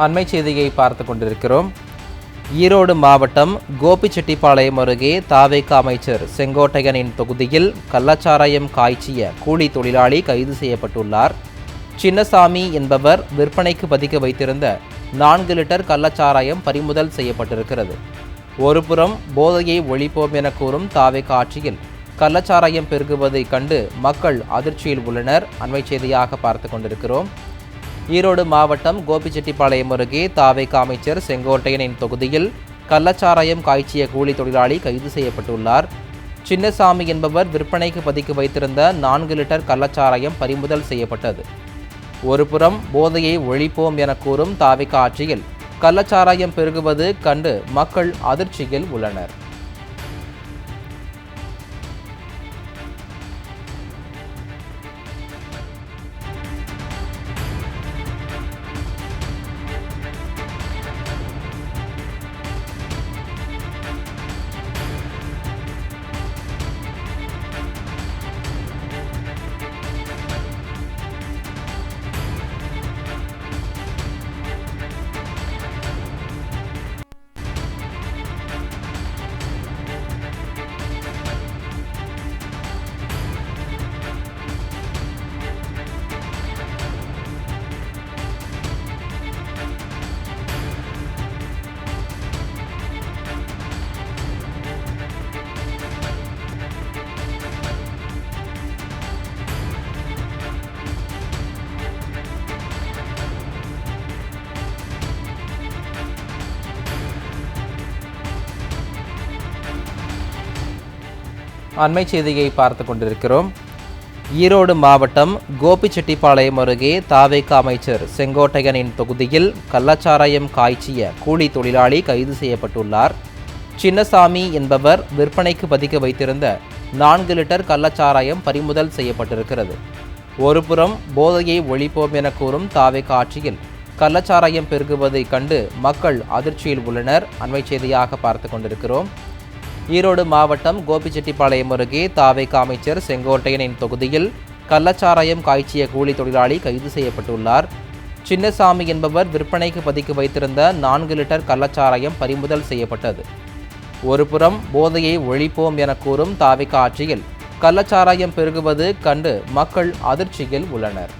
அண்மை செய்தியை பார்த்து கொண்டிருக்கிறோம். ஈரோடு மாவட்டம் கோபிச்செட்டிப்பாளையம் அருகே தாவேக அமைச்சர் செங்கோட்டையனின் தொகுதியில் கள்ளச்சாராயம் காய்ச்சிய கூலி தொழிலாளி கைது செய்யப்பட்டுள்ளார். சின்னசாமி என்பவர் விற்பனைக்கு பதுக்கி வைத்திருந்த 4 லிட்டர் கள்ளச்சாராயம் பறிமுதல் செய்யப்பட்டிருக்கிறது. ஒருபுறம் போதையை ஒழிப்போம் என கூறும் தாவேக ஆட்சியில் கள்ளச்சாராயம் பெருகுவதை கண்டு மக்கள் அதிர்ச்சியில் உள்ளனர். அண்மை செய்தியாக பார்த்து கொண்டிருக்கிறோம். ஈரோடு மாவட்டம் கோபிச்செட்டிப்பாளையம் அருகே தாவேக அமைச்சர் செங்கோட்டையனின் தொகுதியில் கள்ளச்சாராயம் காய்ச்சிய கூலி தொழிலாளி கைது செய்யப்பட்டுள்ளார். சின்னசாமி என்பவர் விற்பனைக்கு பதுக்கி வைத்திருந்த 4 லிட்டர் கள்ளச்சாராயம் பறிமுதல் செய்யப்பட்டது. ஒருபுறம் போதையை ஒழிப்போம் என கூறும் தாவேக ஆட்சியில் கள்ளச்சாராயம் பெருகுவது கண்டு மக்கள் அதிர்ச்சியில் உள்ளனர். அண்மை செய்தியை பார்த்து கொண்டிருக்கிறோம். ஈரோடு மாவட்டம் கோபிச்செட்டிப்பாளையம் அருகே தாவேக அமைச்சர் செங்கோட்டையனின் தொகுதியில் கள்ளச்சாராயம் காய்ச்சிய கூலி தொழிலாளி கைது செய்யப்பட்டுள்ளார். சின்னசாமி என்பவர் விற்பனைக்கு பதுக்கி வைத்திருந்த 4 லிட்டர் கள்ளச்சாராயம் பறிமுதல் செய்யப்பட்டிருக்கிறது. ஒருபுறம் போதையை ஒழிப்போம் என கூறும் தாவேக ஆட்சியில் கள்ளச்சாராயம் பெருகுவதை கண்டு மக்கள் அதிர்ச்சியில் உள்ளனர். அண்மை செய்தியாக பார்த்து கொண்டிருக்கிறோம். ஈரோடு மாவட்டம் கோபிச்செட்டிப்பாளையம் அருகே தாவேக அமைச்சர் செங்கோட்டையனின் தொகுதியில் கள்ளச்சாராயம் காய்ச்சிய கூலி தொழிலாளி கைது செய்யப்பட்டுள்ளார். சின்னசாமி என்பவர் விற்பனைக்கு பதுக்கி வைத்திருந்த 4 லிட்டர் கள்ளச்சாராயம் பறிமுதல் செய்யப்பட்டது. ஒருபுறம் போதையை ஒழிப்போம் என கூறும் தாவேக ஆட்சியில் கள்ளச்சாராயம் பெருகுவது கண்டு மக்கள் அதிர்ச்சியில் உள்ளனர்.